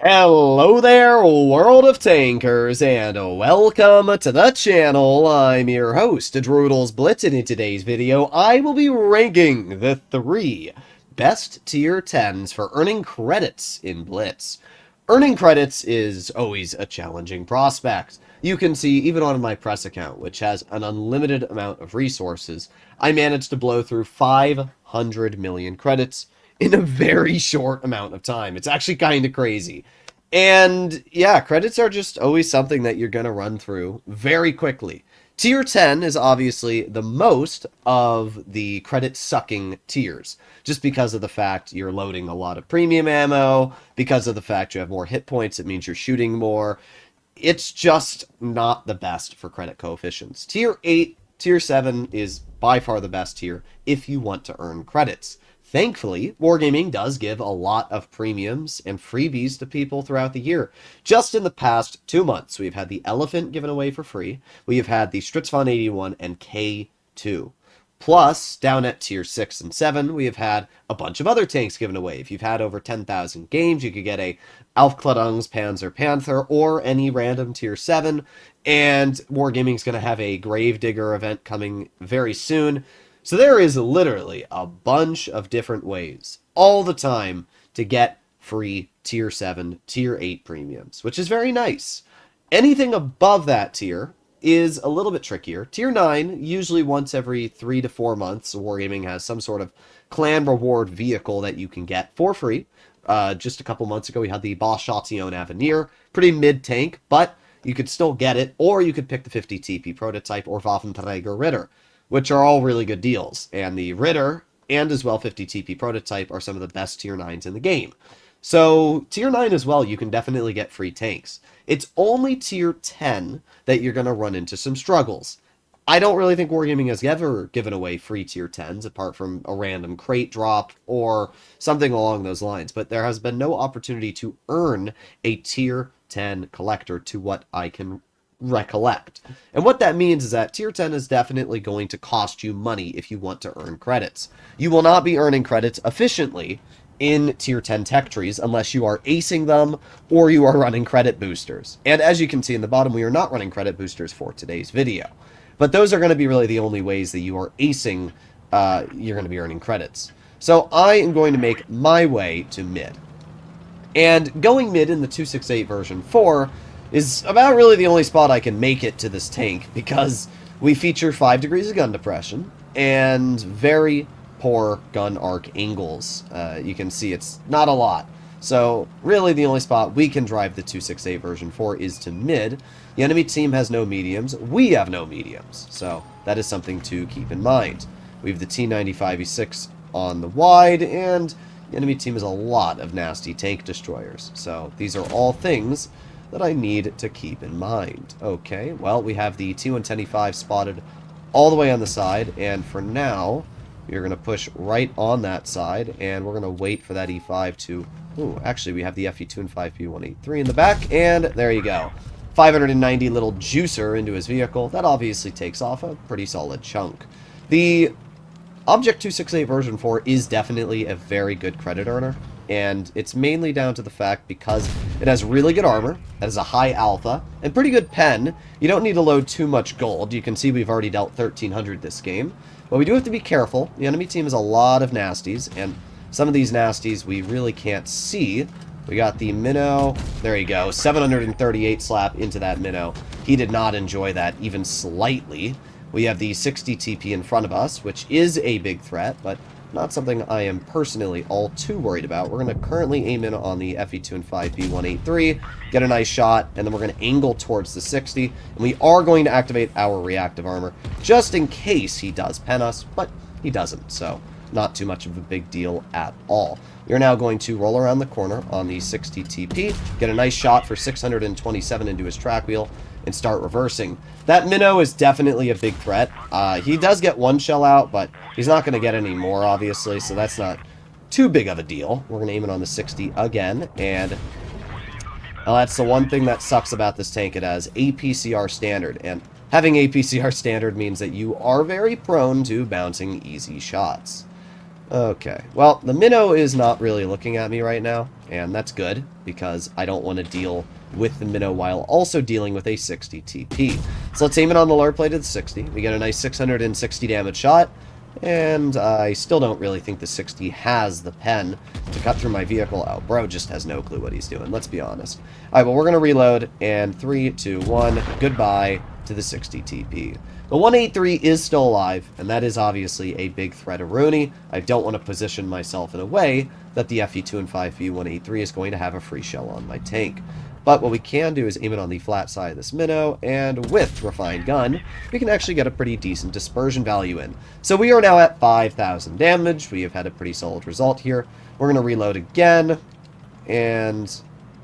Hello there, World of Tankers, and welcome to the channel. I'm your host, World of Blitz, and in today's video, I will be ranking the 3 best tier 10s for earning credits in Blitz. Earning credits is always a challenging prospect. You can see, even on my press account, which has an unlimited amount of resources, I managed to blow through 500 million credits in a very short amount of time. It's actually kind of crazy. And yeah, credits are just always something that you're going to run through very quickly. Tier 10 is obviously the most of the credit-sucking tiers, just because of the fact you're loading a lot of premium ammo, because of the fact you have more hit points, it means you're shooting more. It's just not the best for credit coefficients. Tier 8, Tier 7 is by far the best tier if you want to earn credits. Thankfully, Wargaming does give a lot of premiums and freebies to people throughout the year. Just in the past 2 months, we've had the Elephant given away for free. We have had the Stritzvon 81 and K2. Plus, down at Tier 6 and 7, we have had a bunch of other tanks given away. If you've had over 10,000 games, you could get a Aufklärungs Panzer Panther or any random Tier 7. And Wargaming's going to have a Gravedigger event coming very soon. So there is literally a bunch of different ways all the time to get free Tier 7, Tier 8 premiums, which is very nice. Anything above that tier is a little bit trickier. Tier 9, usually once every 3 to 4 months, Wargaming has some sort of clan reward vehicle that you can get for free. Just a couple months ago, we had the Boschation Avenir. Pretty mid-tank, but you could still get it, or you could pick the 50 TP prototype or Waffenträger Ritter, which are all really good deals. And the Ritter and as well 50 TP prototype are some of the best tier 9s in the game. So tier 9 as well, you can definitely get free tanks. It's only tier 10 that you're going to run into some struggles. I don't really think Wargaming has ever given away free tier 10s apart from a random crate drop or something along those lines, but there has been no opportunity to earn a tier 10 collector to what I can recollect. And what that means is that tier 10 is definitely going to cost you money if you want to earn credits. You will not be earning credits efficiently in tier 10 tech trees unless you are acing them or you are running credit boosters. And as you can see in the bottom, we are not running credit boosters for today's video. But those are going to be really the only ways that you are acing, you're going to be earning credits. So I am going to make my way to mid. And going mid in the 268 version 4 is about really the only spot I can make it to this tank, because we feature 5 degrees of gun depression and very poor gun arc angles. You can see it's not a lot. So really the only spot we can drive the 268 version 4 is to mid. The enemy team has no mediums. We have no mediums. So that is something to keep in mind. We have the T95E6 on the wide, and the enemy team has a lot of nasty tank destroyers. So these are all things that I need to keep in mind. Okay, well, we have the T110E5 spotted all the way on the side, and for now, we're going to push right on that side, and we're going to wait for that E5 to... Ooh, actually, we have the FE2 and 5P183 in the back, and there you go. 590 little juicer into his vehicle. That obviously takes off a pretty solid chunk. The Object 268 version 4 is definitely a very good credit earner, and it's mainly down to the fact because it has really good armor, it has a high alpha, and pretty good pen. You don't need to load too much gold. You can see we've already dealt 1,300 this game, but we do have to be careful. The enemy team has a lot of nasties, and some of these nasties we really can't see. We got the minnow. There you go. 738 slap into that minnow. He did not enjoy that even slightly. We have the 60 TP in front of us, which is a big threat, but not something I am personally all too worried about. We're going to currently aim in on the FE2 and 5B183, get a nice shot, and then we're going to angle towards the 60, and we are going to activate our reactive armor, just in case he does pen us, but he doesn't, so not too much of a big deal at all. We're now going to roll around the corner on the 60 TP, get a nice shot for 627 into his track wheel, and start reversing. That minnow is definitely a big threat. He does get one shell out, but he's not going to get any more, obviously, so that's not too big of a deal. We're going to aim it on the 60 again, and well, that's the one thing that sucks about this tank. It has APCR standard, and having APCR standard means that you are very prone to bouncing easy shots. Okay, well, the minnow is not really looking at me right now, and that's good, because I don't want to deal with the minnow while also dealing with a 60 TP. So let's aim it on the lower plate of the 60. We get a nice 660 damage shot, and I still don't really think the 60 has the pen to cut through my vehicle. Oh, bro just has no clue what he's doing, let's be honest. Alright, well, we're going to reload, and 3, 2, 1, goodbye to the 60 TP. The 183 is still alive, and that is obviously a big threat of Rooney. I don't want to position myself in a way that the FE2 and 5V 183 is going to have a free shell on my tank. But what we can do is aim it on the flat side of this minnow, and with Refined Gun, we can actually get a pretty decent dispersion value in. So we are now at 5,000 damage. We have had a pretty solid result here. We're going to reload again, and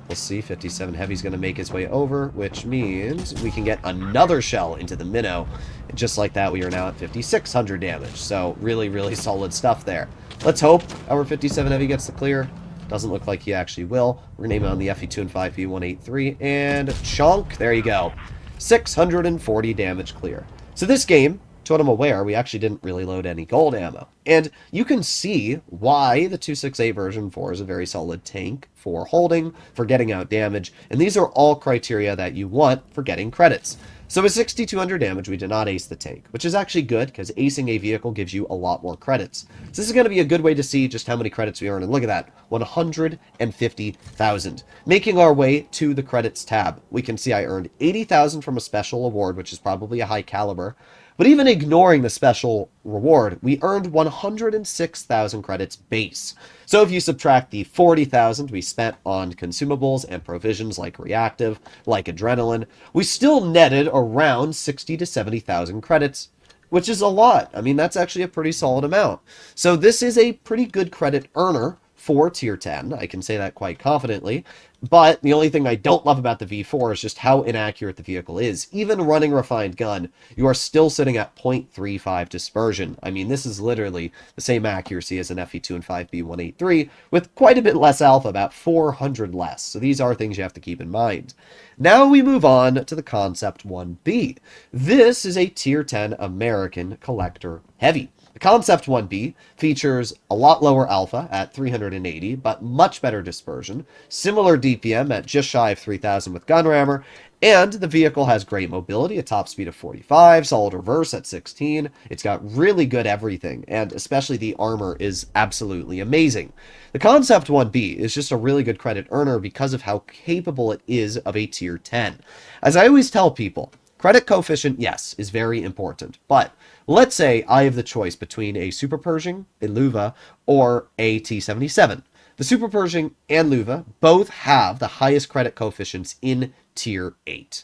we'll see. 57 Heavy's going to make his way over, which means we can get another shell into the minnow. And just like that, we are now at 5,600 damage. So really, really solid stuff there. Let's hope our 57 Heavy gets the clear. Doesn't look like he actually will. We're going to name it on the FE2 and 5V 183. And chonk, there you go. 640 damage clear. So this game, to what I'm aware, we actually didn't really load any gold ammo. And you can see why the 268 version 4 is a very solid tank for holding, for getting out damage, and these are all criteria that you want for getting credits. So with 6,200 damage, we did not ace the tank, which is actually good, because acing a vehicle gives you a lot more credits. So this is going to be a good way to see just how many credits we earn, and look at that, 150,000. Making our way to the credits tab, we can see I earned 80,000 from a special award, which is probably a high caliber. But even ignoring the special reward, we earned 106,000 credits base. So if you subtract the 40,000 we spent on consumables and provisions like reactive, like adrenaline, we still netted around 60 to 70,000 credits, which is a lot. I mean, that's actually a pretty solid amount. So this is a pretty good credit earner for tier 10. I can say that quite confidently. But the only thing I don't love about the V4 is just how inaccurate the vehicle is. Even running Refined Gun, you are still sitting at 0.35 dispersion. I mean, this is literally the same accuracy as an FE2 and 5B 183, with quite a bit less alpha, about 400 less. So these are things you have to keep in mind. Now we move on to the Concept 1B. This is a tier 10 American collector heavy. The Concept 1B features a lot lower alpha at 380, but much better dispersion, similar DPM at just shy of 3,000 with gun rammer, and the vehicle has great mobility, a top speed of 45, solid reverse at 16. It's got really good everything, and especially the armor is absolutely amazing. The Concept 1B is just a really good credit earner because of how capable it is of a tier 10. As I always tell people, credit coefficient, yes, is very important, but let's say I have the choice between a Super Pershing, a Luva, or a T-77. The Super Pershing and Luva both have the highest credit coefficients in Tier 8.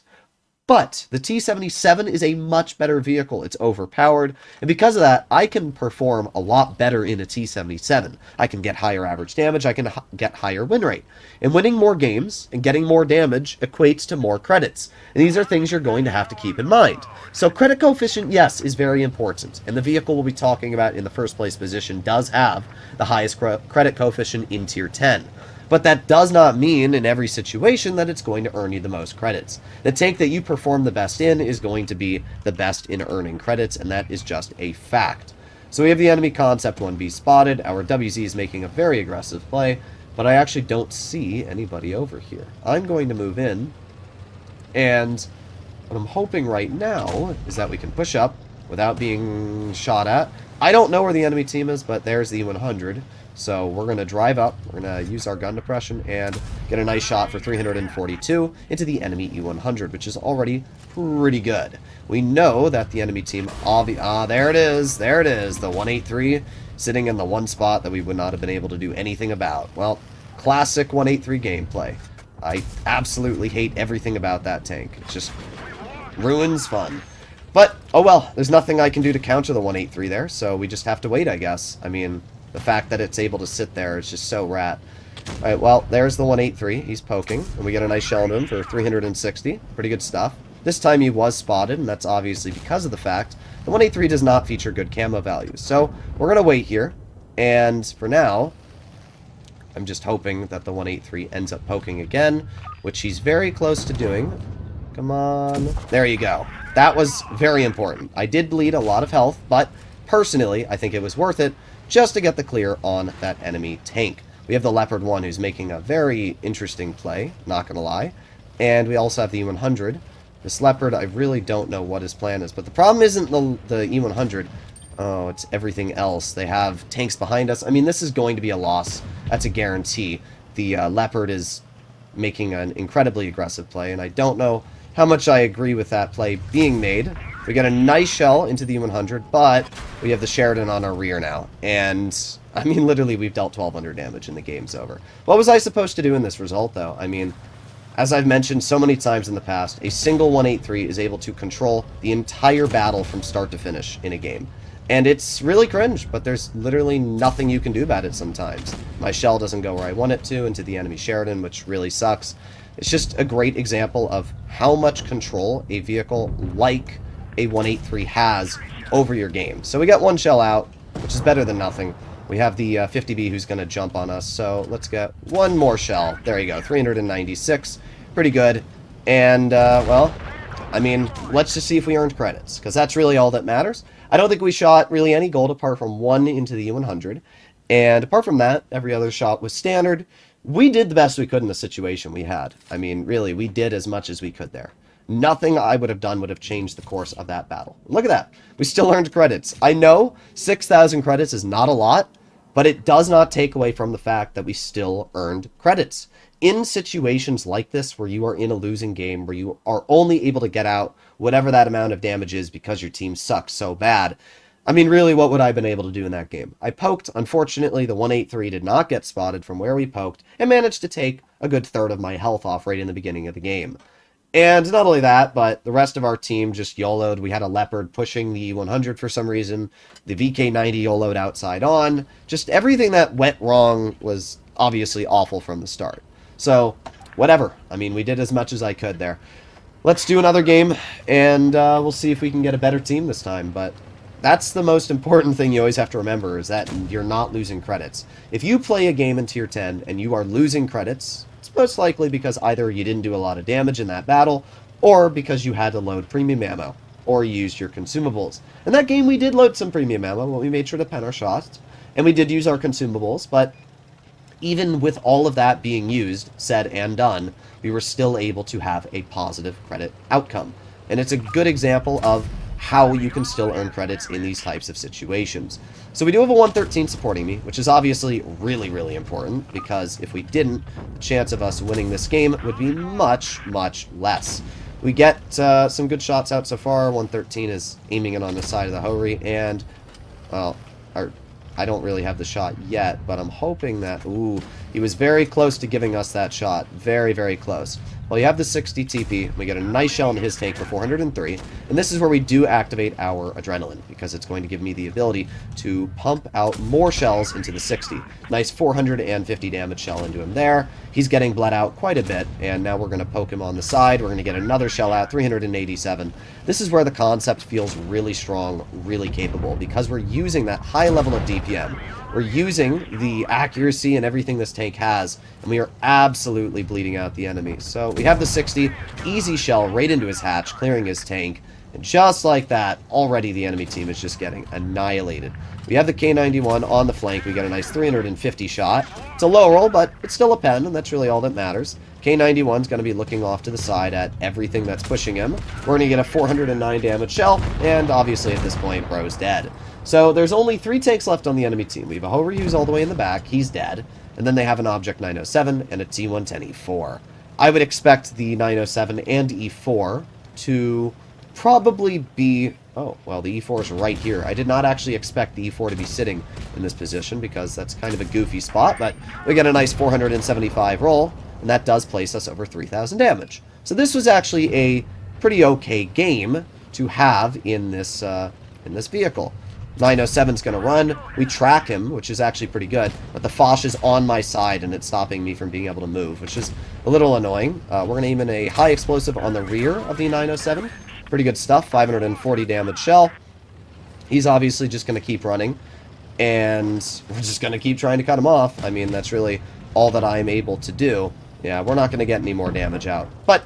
But the T-77 is a much better vehicle. It's overpowered, and because of that, I can perform a lot better in a T-77. I can get higher average damage, I can get higher win rate. And winning more games and getting more damage equates to more credits. And these are things you're going to have to keep in mind. So credit coefficient, yes, is very important. And the vehicle we'll be talking about in the first place position does have the highest credit coefficient in Tier 10. But that does not mean in every situation that it's going to earn you the most credits. The tank that you perform the best in is going to be the best in earning credits, and that is just a fact. So we have the enemy Concept 1B spotted. Our WZ is making a very aggressive play, but I actually don't see anybody over here. I'm going to move in, and what I'm hoping right now is that we can push up without being shot at. I don't know where the enemy team is, but there's the E100. So we're going to drive up, we're going to use our gun depression, and get a nice shot for 342 into the enemy E100, which is already pretty good. We know that the enemy team, there it is, the 183, sitting in the one spot that we would not have been able to do anything about. Well, classic 183 gameplay. I absolutely hate everything about that tank. It just ruins fun. But, oh well, there's nothing I can do to counter the 183 there, so we just have to wait, I guess. I mean, the fact that it's able to sit there is just so rat. Alright, well, there's the 183. He's poking, and we get a nice shell into him for 360. Pretty good stuff. This time he was spotted, and that's obviously because of the fact the 183 does not feature good camo values. So, we're going to wait here, and for now, I'm just hoping that the 183 ends up poking again, which he's very close to doing. Come on. There you go. That was very important. I did bleed a lot of health, but personally, I think it was worth it, just to get the clear on that enemy tank. We have the Leopard 1 who's making a very interesting play, not going to lie. And we also have the E100. This Leopard, I really don't know what his plan is. But the problem isn't the E100. Oh, it's everything else. They have tanks behind us. I mean, this is going to be a loss. That's a guarantee. The Leopard is making an incredibly aggressive play, and I don't know how much I agree with that play being made. We get a nice shell into the E100, but we have the Sheridan on our rear now. And, I mean, literally, we've dealt 1,200 damage and the game's over. What was I supposed to do in this result, though? I mean, as I've mentioned so many times in the past, a single 183 is able to control the entire battle from start to finish in a game. And it's really cringe, but there's literally nothing you can do about it sometimes. My shell doesn't go where I want it to, into the enemy Sheridan, which really sucks. It's just a great example of how much control a vehicle like a 183 has over your game. So we got one shell out, which is better than nothing. We have the 50B who's going to jump on us, so let's get one more shell. There you go, 396. Pretty good. And, well, I mean, let's just see if we earned credits, because that's really all that matters. I don't think we shot really any gold apart from one into the E100. And apart from that, every other shot was standard. We did the best we could in the situation we had. I mean, really, we did as much as we could there. Nothing I would have done would have changed the course of that battle. Look at that. We still earned credits. I know 6,000 credits is not a lot, but it does not take away from the fact that we still earned credits. In situations like this, where you are in a losing game, where you are only able to get out whatever that amount of damage is because your team sucks so bad, I mean, really, what would I have been able to do in that game? I poked. Unfortunately, the 183 did not get spotted from where we poked and managed to take a good third of my health off right in the beginning of the game. And not only that, but the rest of our team just YOLO'd. We had a Leopard pushing the E100 for some reason. The VK90 YOLO'd outside on. Just everything that went wrong was obviously awful from the start. So, whatever. I mean, we did as much as I could there. Let's do another game, and we'll see if we can get a better team this time. But that's the most important thing you always have to remember, is that you're not losing credits. If you play a game in Tier 10 and you are losing credits, it's most likely because either you didn't do a lot of damage in that battle, or because you had to load premium ammo, or you used your consumables. In that game, we did load some premium ammo, but we made sure to pen our shots, and we did use our consumables, but even with all of that being used, said and done, we were still able to have a positive credit outcome. And it's a good example of how you can still earn credits in these types of situations. So we do have a 113 supporting me, which is obviously really, really important, because if we didn't, the chance of us winning this game would be much, much less. We get some good shots out so far. 113 is aiming it on the side of the Hori, and, well, I don't really have the shot yet, but I'm hoping that... Ooh, he was very close to giving us that shot. Very, very close. Well, you have the 60 TP. We get a nice shell into his tank for 403. And this is where we do activate our adrenaline, because it's going to give me the ability to pump out more shells into the 60. Nice 450 damage shell into him there. He's getting bled out quite a bit, and now we're going to poke him on the side. We're going to get another shell out, 387. This is where the concept feels really strong, really capable, because we're using that high level of DPM. We're using the accuracy and everything this tank has, and we are absolutely bleeding out the enemy. So we have the 60, easy shell right into his hatch, clearing his tank, and just like that, already the enemy team is just getting annihilated. We have the K91 on the flank. We get a nice 350 shot. It's a low roll, but it's still a pen, and that's really all that matters. K91's going to be looking off to the side at everything that's pushing him. We're going to get a 409 damage shell, and obviously at this point, bro's dead. So there's only 3 tanks left on the enemy team. We have a Ho-Ryu's all the way in the back. He's dead. And then they have an Object 907 and a T110 E4. I would expect the 907 and E4 to probably be... Oh, well, the E4 is right here. I did not actually expect the E4 to be sitting in this position, because that's kind of a goofy spot, but we get a nice 475 roll, and that does place us over 3,000 damage. So this was actually a pretty okay game to have in this vehicle. 907's going to run. We track him, which is actually pretty good, but the Foch is on my side, and it's stopping me from being able to move, which is a little annoying. We're going to aim in a high explosive on the rear of the 907. Pretty good stuff, 540 damage shell. He's obviously just going to keep running, and we're just going to keep trying to cut him off. I mean, that's really all that I'm able to do. Yeah, we're not going to get any more damage out, but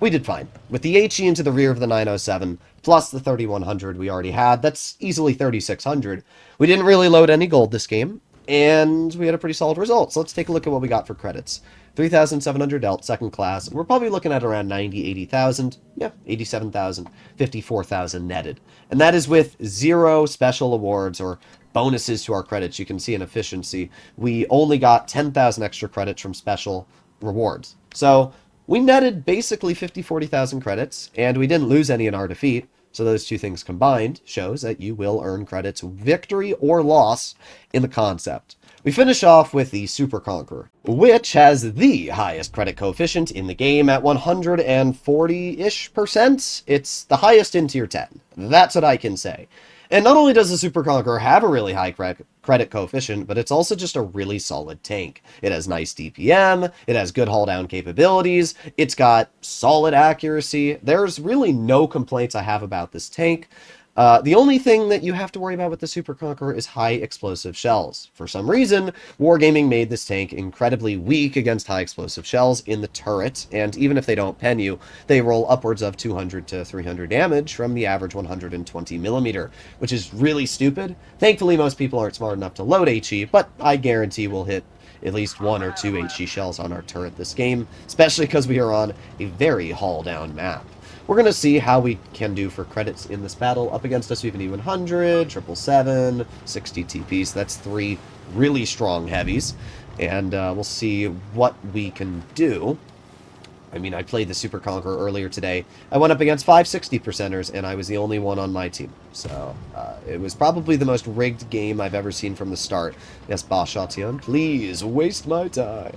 we did fine. With the HE into the rear of the 907, plus the 3100 we already had, that's easily 3600. We didn't really load any gold this game, and we had a pretty solid result. So let's take a look at what we got for credits. 3,700 dealt, second class. We're probably looking at around 90, 80,000. Yeah, 87,000, 54,000 netted. And that is with 0 special awards or bonuses to our credits. You can see in efficiency, we only got 10,000 extra credits from special rewards. So we netted basically 50, 40,000 credits, and we didn't lose any in our defeat. So those two things combined shows that you will earn credits victory or loss in the concept. We finish off with the Super Conqueror, which has the highest credit coefficient in the game at 140-ish%. It's the highest in tier 10. That's what I can say. And not only does the Super Conqueror have a really high credit coefficient, but it's also just a really solid tank. It has nice DPM, it has good hull down capabilities, it's got solid accuracy. There's really no complaints I have about this tank. The only thing that you have to worry about with the Super Conqueror is high explosive shells. For some reason, Wargaming made this tank incredibly weak against high explosive shells in the turret, and even if they don't pen you, they roll upwards of 200 to 300 damage from the average 120mm, which is really stupid. Thankfully, most people aren't smart enough to load HE, but I guarantee we'll hit at least 1 or 2 HE shells on our turret this game, especially because we are on a very hull-down map. We're going to see how we can do for credits in this battle. Up against us, we have an E100, 777, 60 TPs. That's 3 really strong heavies. And we'll see what we can do. I mean, I played the Super Conqueror earlier today. I went up against 560%ers, and I was the only one on my team. So, it was probably the most rigged game I've ever seen from the start. Yes, Bashation, please waste my time.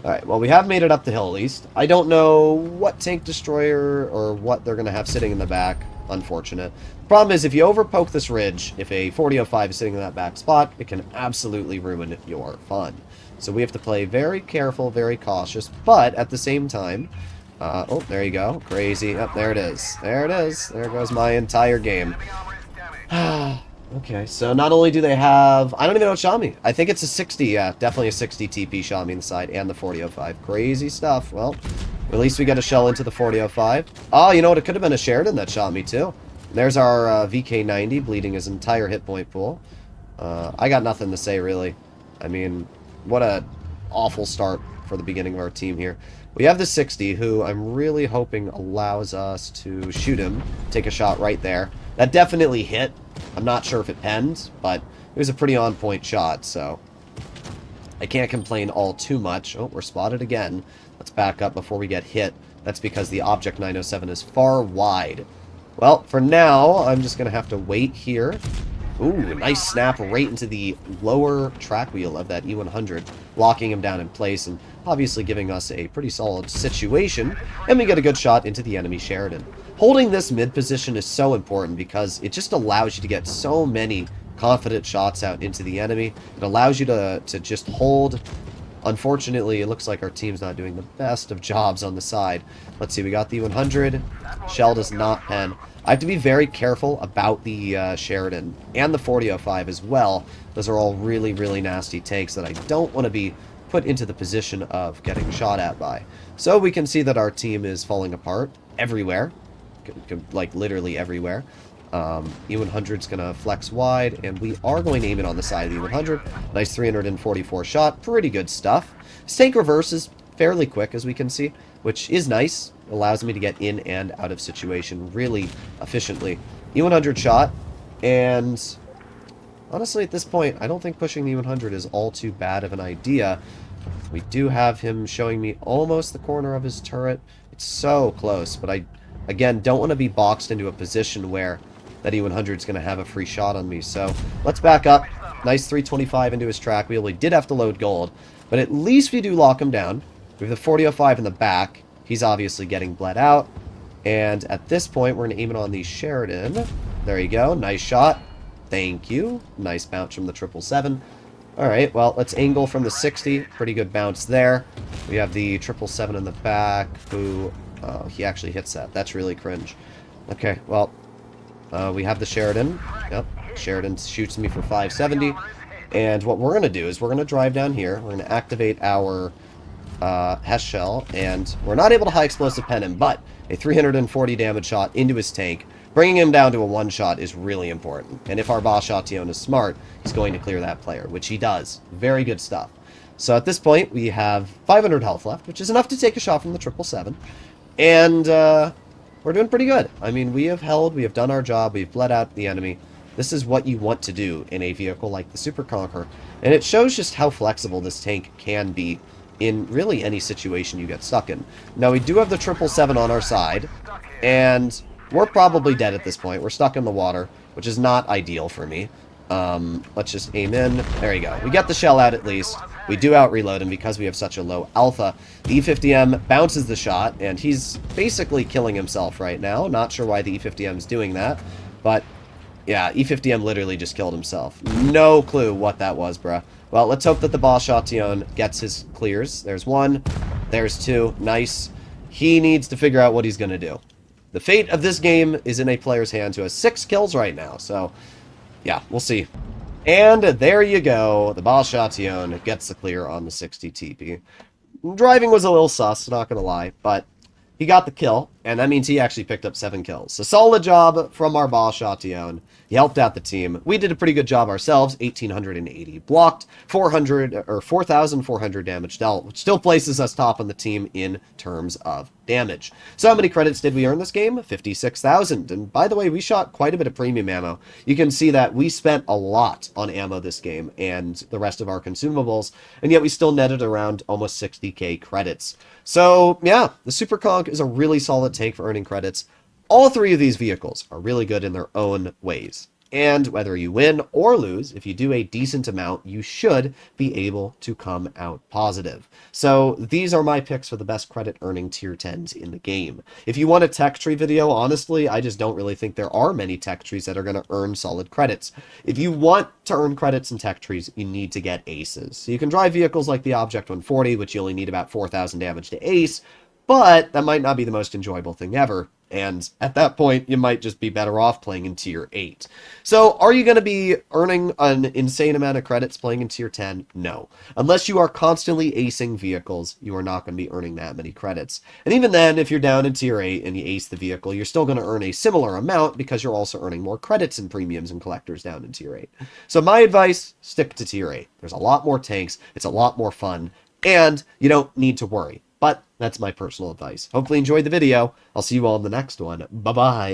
Alright, well, we have made it up the hill at least. I don't know what tank destroyer or what they're going to have sitting in the back. Unfortunate. Problem is, if you overpoke this ridge, if a 4005 is sitting in that back spot, it can absolutely ruin your fun. So we have to play very careful, very cautious, but at the same time... oh, there you go. Crazy. Oh, there it is. There it is. There goes my entire game. Okay, so not only do they have... I don't even know what shot me. I think it's a 60, yeah. Definitely a 60 TP shot me inside, and the 4005. Crazy stuff. Well, at least we got a shell into the 4005. Oh, you know what? It could have been a Sheridan that shot me, too. There's our VK90 bleeding his entire hit point pool. I got nothing to say, really. I mean, what a awful start for the beginning of our team here. We have the 60, who I'm really hoping allows us to shoot him. Take a shot right there. That definitely hit. I'm not sure if it penned, but it was a pretty on-point shot, so I can't complain all too much. Oh, we're spotted again. Let's back up before we get hit. That's because the Object 907 is far wide. Well, for now, I'm just going to have to wait here. Ooh, nice snap right into the lower track wheel of that E100, locking him down in place and obviously giving us a pretty solid situation, and we get a good shot into the enemy Sheridan. Holding this mid position is so important because it just allows you to get so many confident shots out into the enemy. It allows you to just hold. Unfortunately, it looks like our team's not doing the best of jobs on the side. Let's see, we got the E100. Shell does not pen. I have to be very careful about the Sheridan and the 4005 as well. Those are all really, really nasty tanks that I don't want to be put into the position of getting shot at by. So we can see that our team is falling apart everywhere. Like, literally everywhere. E100's going to flex wide, and we are going to aim it on the side of the E100. Nice 344 shot. Pretty good stuff. This tank reverses fairly quick, as we can see, which is nice. Allows me to get in and out of situation really efficiently. E100 shot, and honestly at this point I don't think pushing the E100 is all too bad of an idea. We do have him showing me almost the corner of his turret. It's so close, but I again don't want to be boxed into a position where that E100 is going to have a free shot on me. So let's back up. Nice 325 into his track wheel. We did have to load gold, but at least we do lock him down. We have the 4005 in the back. He's obviously getting bled out. And at this point, we're going to aim it on the Sheridan. There you go. Nice shot. Thank you. Nice bounce from the 777. Alright, well, let's angle from the 60. Pretty good bounce there. We have the 777 in the back, who... Oh, he actually hits that. That's really cringe. Okay, well, we have the Sheridan. Yep, Sheridan shoots me for 570. And what we're going to do is we're going to drive down here. We're going to activate our Hess shell, and we're not able to high explosive pen him, but a 340 damage shot into his tank, bringing him down to a one shot is really important. And if our Bastion is smart, he's going to clear that player, which he does. Very good stuff. So at this point, we have 500 health left, which is enough to take a shot from the 777. And we're doing pretty good. I mean, we have held, we have done our job, we've bled out the enemy. This is what you want to do in a vehicle like the Super Conqueror. And it shows just how flexible this tank can be in really any situation you get stuck in. Now, we do have the 777 on our side, and we're probably dead at this point. We're stuck in the water, which is not ideal for me. Let's just aim in. There you go. We get the shell out at least. We do out-reload him because we have such a low alpha. The E50M bounces the shot, and he's basically killing himself right now. Not sure why the E50M is doing that, but yeah, E50M literally just killed himself. No clue what that was, bruh. Well, let's hope that the Bastion gets his clears. There's one. There's two. Nice. He needs to figure out what he's going to do. The fate of this game is in a player's hands who has 6 kills right now, so yeah, we'll see. And there you go. The Bastion gets the clear on the 60 TP. Driving was a little sus, not going to lie, but he got the kill, and that means he actually picked up 7 kills. So solid job from our Bastion. He helped out the team. We did a pretty good job ourselves. 1,880 blocked, 4,400 damage dealt, which still places us top on the team in terms of damage. So how many credits did we earn this game? 56,000. And by the way, we shot quite a bit of premium ammo. You can see that we spent a lot on ammo this game and the rest of our consumables, and yet we still netted around almost 60k credits. So yeah, the Super Conq is a really solid take for earning credits. All 3 of these vehicles are really good in their own ways. And whether you win or lose, if you do a decent amount, you should be able to come out positive. So these are my picks for the best credit earning tier 10s in the game. If you want a tech tree video, honestly, I just don't really think there are many tech trees that are going to earn solid credits. If you want to earn credits in tech trees, you need to get aces. So you can drive vehicles like the Object 140, which you only need about 4,000 damage to ace, but that might not be the most enjoyable thing ever. And at that point, you might just be better off playing in Tier 8. So, are you going to be earning an insane amount of credits playing in Tier 10? No. Unless you are constantly acing vehicles, you are not going to be earning that many credits. And even then, if you're down in Tier 8 and you ace the vehicle, you're still going to earn a similar amount because you're also earning more credits and premiums and collectors down in Tier 8. So my advice, stick to Tier 8. There's a lot more tanks, it's a lot more fun, and you don't need to worry. But that's my personal advice. Hopefully you enjoyed the video. I'll see you all in the next one. Bye-bye.